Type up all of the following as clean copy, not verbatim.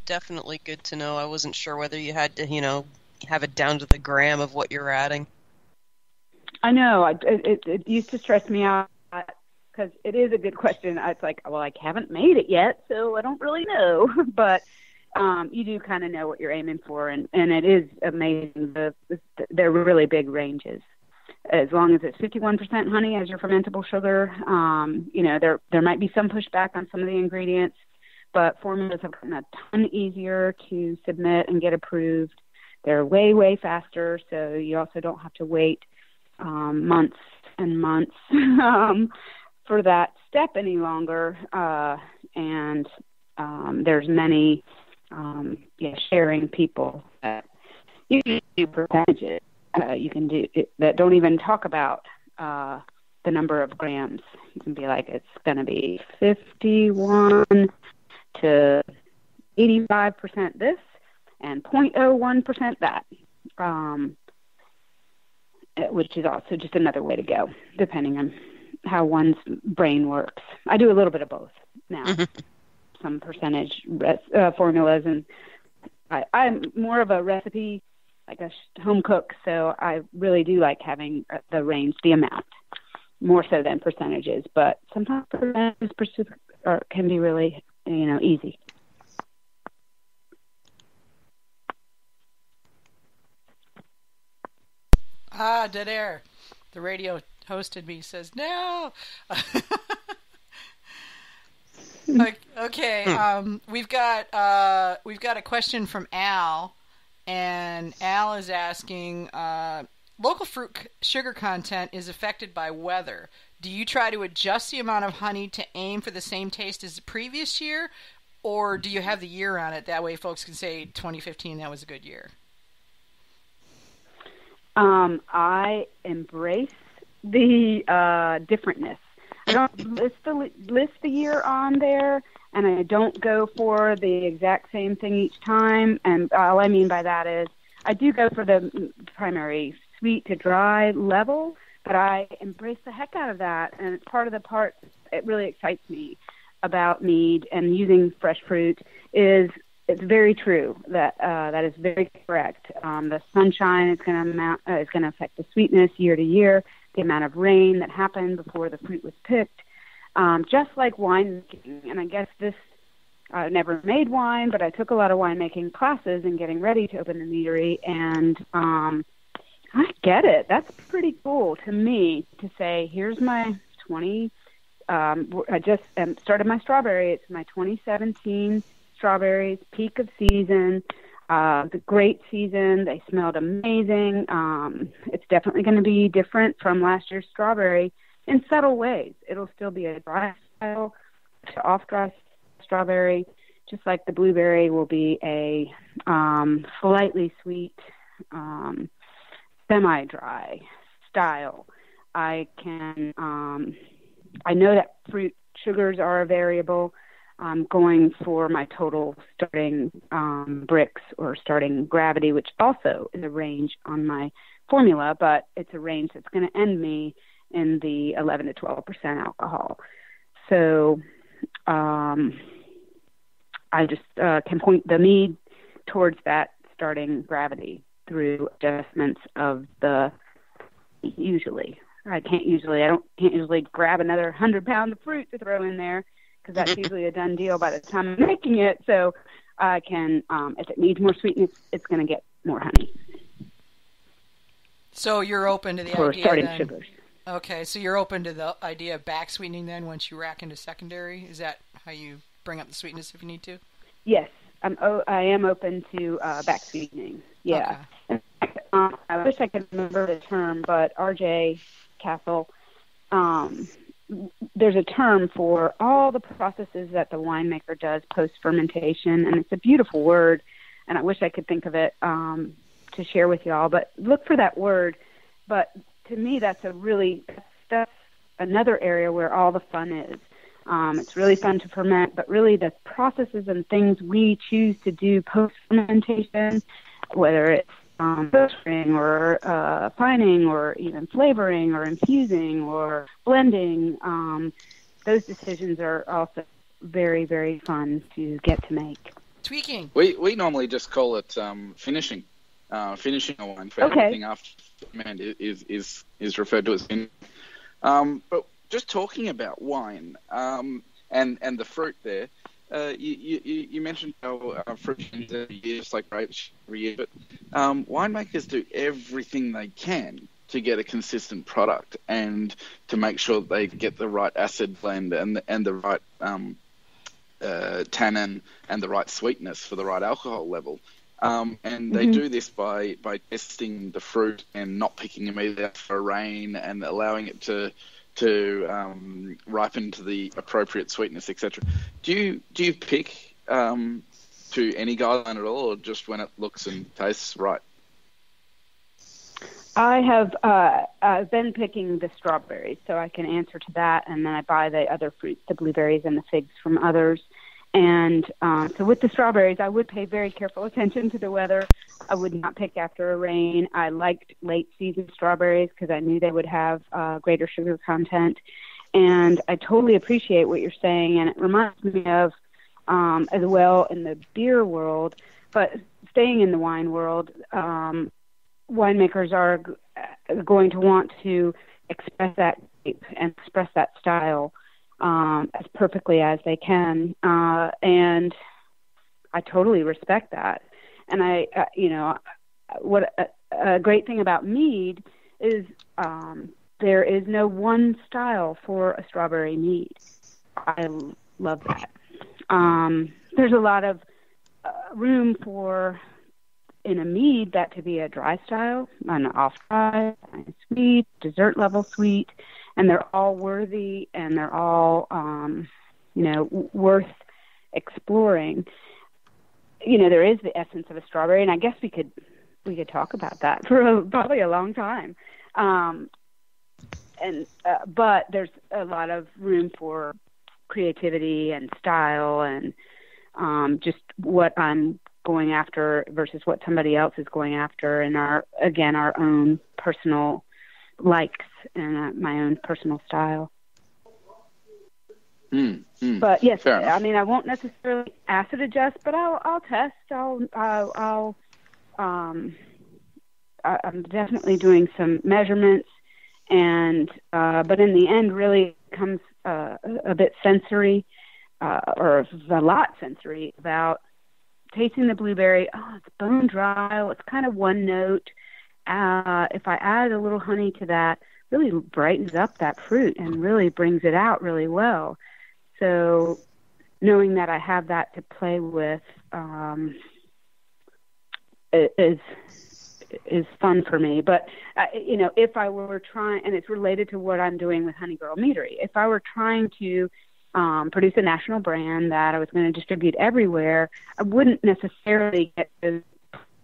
definitely good to know. I wasn't sure whether you had to, have it down to the gram of what you're adding. I know. It used to stress me out because it is a good question. It's like, well, I haven't made it yet, so I don't really know. But you do kind of know what you're aiming for, and it is amazing. They're really big ranges. As long as it's 51% honey as your fermentable sugar, there might be some pushback on some of the ingredients, but formulas have gotten a ton easier to submit and get approved. They're way, way faster, so you also don't have to wait months and months for that step any longer. And there's many sharing people that you can do percentages. You can do it, that don't even talk about the number of grams. You can be like, it's going to be 51 to 85% this and 0.01% that, which is also just another way to go, depending on how one's brain works. I do a little bit of both now, some percentage formulas, and I'm more of a recipe, like a home cook, so I really do like having the range, the amount, more so than percentages. But sometimes percentages can be really, easy. Dead air. The radio hosted me says no. Okay. We've got a question from Al. And Al is asking, local fruit sugar content is affected by weather. Do you try to adjust the amount of honey to aim for the same taste as the previous year? Or do you have the year on it? That way folks can say 2015, that was a good year. I embrace the differentness. I don't list the year on there, and I don't go for the exact same thing each time. And all I mean by that is I do go for the primary sweet to dry level, but I embrace the heck out of that. And it's part of the part that really excites me about mead and using fresh fruit is it's very true. That is very correct. The sunshine is going to affect the sweetness year to year. The amount of rain that happened before the fruit was picked, just like winemaking. And I guess I never made wine, but I took a lot of winemaking classes and getting ready to open the meadery, and I get it. That's pretty cool to me to say, here's my 20. I just started my strawberry. It's my 2017 strawberries, peak of season. The great season. They smelled amazing. It's definitely going to be different from last year's strawberry in subtle ways. It'll still be a dry style to off-dry strawberry, just like the blueberry will be a slightly sweet, semi-dry style. I know that fruit sugars are a variable. I'm going for my total starting bricks or starting gravity, which also is a range on my formula, but it's a range that's going to end me in the 11 to 12% alcohol. So I just can point the mead towards that starting gravity through adjustments of the usually. I can't usually grab another 100 pounds of fruit to throw in there, because that's usually a done deal by the time I'm making it. So I can, if it needs more sweetness, it's going to get more honey. So you're open to the for idea starting then. Sugars. Okay, so you're open to the idea of back sweetening then once you rack into secondary? Is that how you bring up the sweetness if you need to? Yes, I am open to back sweetening. Yeah. Okay. I wish I could remember the term, but RJ Castle, there's a term for all the processes that the winemaker does post-fermentation, and it's a beautiful word, and I wish I could think of it to share with y'all, but look for that word. But to me, that's another area where all the fun is. It's really fun to ferment, but really the processes and things we choose to do post-fermentation, whether it's filtering or fining or even flavoring or infusing or blending, those decisions are also very, very fun to get to make. Tweaking. We normally just call it finishing. Finishing a wine for everything after ferment is referred to as finishing. But just talking about wine and the fruit there, you mentioned how fruit changes every year, just like grapes every year, but winemakers do everything they can to get a consistent product and to make sure that they get the right acid blend and the right tannin and the right sweetness for the right alcohol level. And they do this by testing the fruit and not picking immediately after a rain and allowing it to ripen to the appropriate sweetness, etc. Do you pick to any guideline at all, or just when it looks and tastes right? I have I've been picking the strawberries, so I can answer to that, and then I buy the other fruits, the blueberries and the figs, from others. And so with the strawberries, I would pay very careful attention to the weather. I would not pick after a rain. I liked late season strawberries because I knew they would have greater sugar content. And I totally appreciate what you're saying, and it reminds me of as well in the beer world, but staying in the wine world, winemakers are going to want to express that grape and express that style as perfectly as they can, and I totally respect that. And what a great thing about mead is there is no one style for a strawberry mead. I love that. There's a lot of room for, in a mead, that to be a dry style, an off dry, sweet, dessert level sweet, and they're all worthy and they're all, worth exploring. There is the essence of a strawberry, and I guess we could talk about that for probably a long time. But there's a lot of room for creativity and style and just what I'm going after versus what somebody else is going after, and our own personal likes and my own personal style. But yes, I mean, I won't necessarily acid adjust, but I'll test. I'm definitely doing some measurements, and but in the end, really comes a bit sensory, or a lot sensory about tasting the blueberry. Oh, it's bone dry. It's kind of one note. If I add a little honey to that, really brightens up that fruit and really brings it out really well. So knowing that I have that to play with is fun for me. But, if I were trying, and it's related to what I'm doing with HoneyGirl Meadery, if I were trying to produce a national brand that I was going to distribute everywhere, I wouldn't necessarily get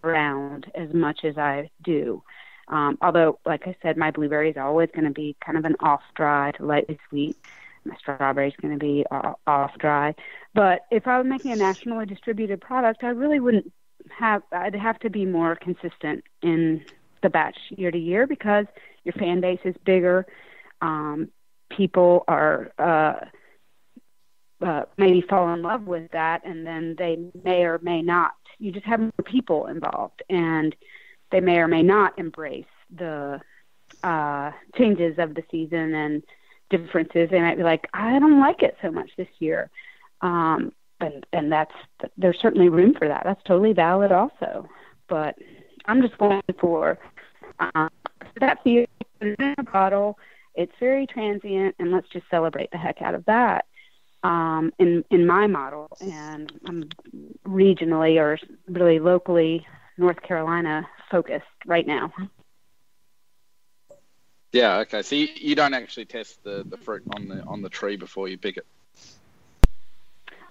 around as much as I do. Although, like I said, my blueberry is always going to be kind of an off-dry to lightly sweet. My strawberry is going to be off-dry. But if I was making a nationally distributed product, I really wouldn't I'd have to be more consistent in the batch year to year because your fan base is bigger. People are maybe fall in love with that, and then they may or may not. You just have more people involved, and they may or may not embrace the changes of the season and differences. They might be like, I don't like it so much this year. And there's certainly room for that. That's totally valid also. But I'm just going for that feeling in a bottle. It's very transient, and let's just celebrate the heck out of that. In my model, and I'm regionally or really locally North Carolina focused right now. Yeah, okay. So you don't actually test the fruit on the tree before you pick it?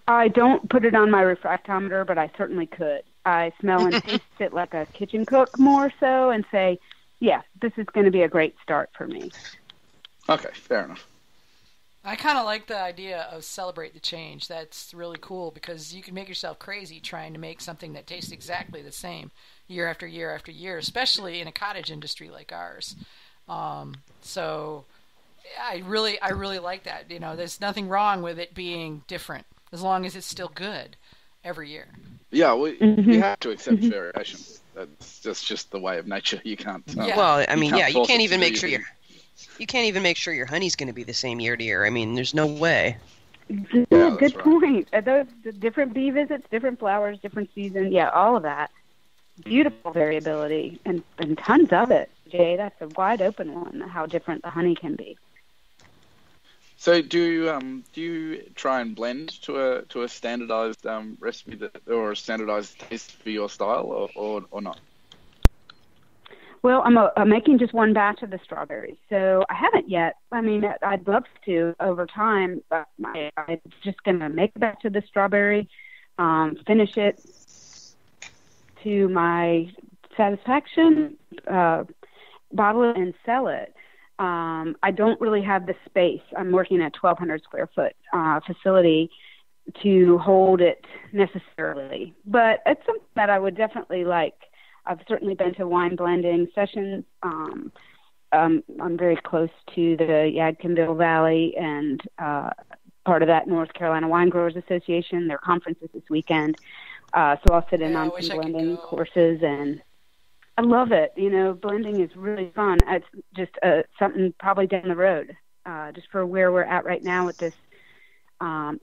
I don't put it on my refractometer, but I certainly could. I smell and taste it like a kitchen cook more so and say, yeah, this is going to be a great start for me. Okay, fair enough. I kind of like the idea of celebrate the change. That's really cool because you can make yourself crazy trying to make something that tastes exactly the same year after year after year, especially in a cottage industry like ours. So I really like that. There's nothing wrong with it being different as long as it's still good. every year. Yeah, you have to accept variation. That's just the way of nature. You can't. Well, I mean, you can't even make sure you can't even make sure your honey's going to be the same year to year. I mean, there's no way. Good point. Those different bee visits, different flowers, different season. Yeah, all of that. Beautiful variability and tons of it. Jay, that's a wide open one. How different the honey can be. So do you try and blend to a standardized recipe or a standardized taste for your style or not? Well, I'm making just one batch of the strawberries, so I haven't yet. I mean, I'd love to over time, but I'm just going to make a batch of the strawberry, finish it to my satisfaction, bottle it and sell it. I don't really have the space. I'm working at 1,200 square foot facility to hold it necessarily, but it's something that I would definitely like. I've certainly been to wine blending sessions. I'm very close to the Yadkinville Valley and part of that North Carolina Wine Growers Association. Their conference is this weekend, so I'll sit in on some blending courses, and I love it. You know, blending is really fun. It's just something probably down the road, just for where we're at right now with this. I'm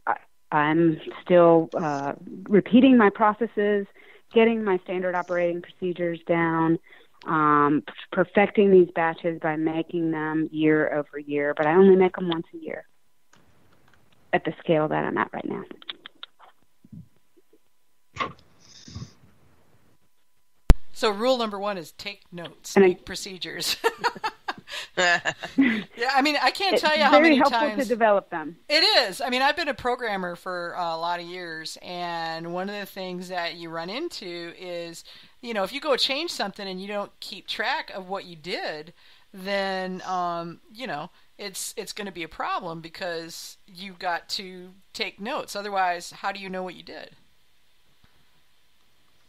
still repeating my processes, getting my standard operating procedures down, perfecting these batches by making them year over year, but I only make them once a year at the scale that I'm at right now. So rule number 1 is take notes, make procedures. Yeah, I mean, I can't tell you how many times. It's very helpful to develop them. It is. I mean, I've been a programmer for a lot of years, and one of the things that you run into is, you know, if you go change something and you don't keep track of what you did, then, you know, it's going to be a problem because you've got to take notes. Otherwise, how do you know what you did?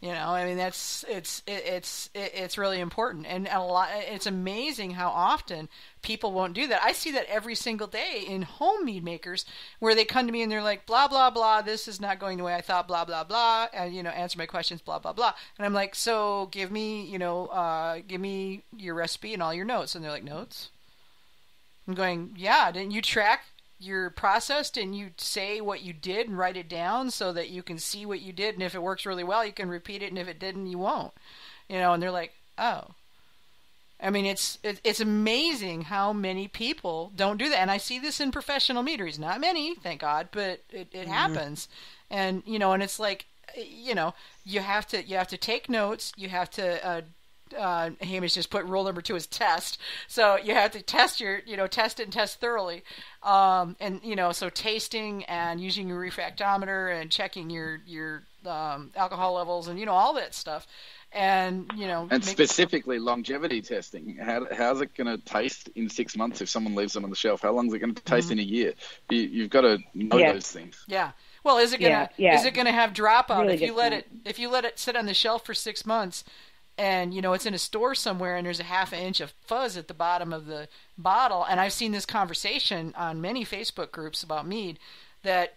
You know, I mean, it's really important, and it's amazing how often people won't do that. I see that every single day in home mead makers, where they come to me and they're like, blah blah blah, this is not going the way I thought, blah blah blah, and you know, answer my questions, blah blah blah, and I'm like, so give me your recipe and all your notes, and they're like, notes? I'm going, yeah, didn't you track your process? Didn't you say what you did and write it down so that you can see what you did, and if it works really well you can repeat it, and if it didn't you won't, you know? And they're like, oh. I mean, it's amazing how many people don't do that, and I see this in professional meaderies. Not many, thank God, but it happens. And you know, and it's like, you know, you have to take notes, you have to Hamish just put rule number 2 is test. So you have to test test it and test thoroughly. And, you know, so tasting and using your refractometer and checking your alcohol levels and, you know, all that stuff. And, you know. And specifically longevity testing. How's it going to taste in 6 months if someone leaves them on the shelf? How long is it going to taste in a year? You've got to know those things. Yeah. Well, is it gonna have drop out really if you let it sit on the shelf for 6 months? And, you know, it's in a store somewhere and there's a half an inch of fuzz at the bottom of the bottle. And I've seen this conversation on many Facebook groups about mead that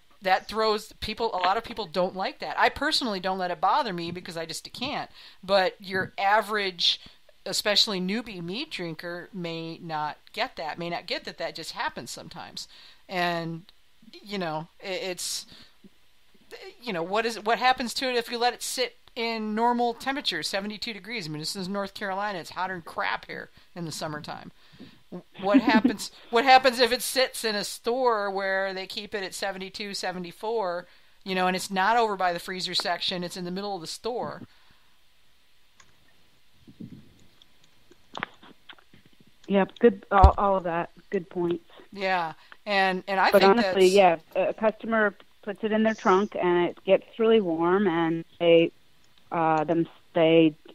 throws people, a lot of people don't like that. I personally don't let it bother me because I just can't. But your average, especially newbie mead drinker, may not get that that just happens sometimes. And, you know, it's, you know, what happens to it if you let it sit in normal temperature, 72 degrees. I mean, this is North Carolina. It's hotter than crap here in the summertime. What happens if it sits in a store where they keep it at 72, 74, you know, and it's not over by the freezer section, it's in the middle of the store? Yeah, good. All of that. Good points. Yeah, and I but think honestly, a customer puts it in their trunk and it gets really warm, and they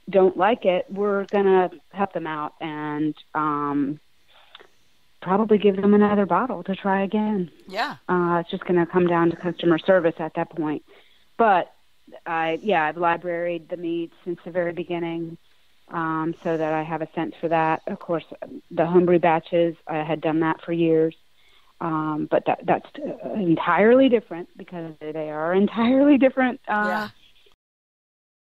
don't like it, we're gonna help them out and probably give them another bottle to try again. Yeah. It's just gonna come down to customer service at that point. But I've libraried the mead since the very beginning, so that I have a sense for that. Of course, the homebrew batches, I had done that for years. But that's entirely different because they are entirely different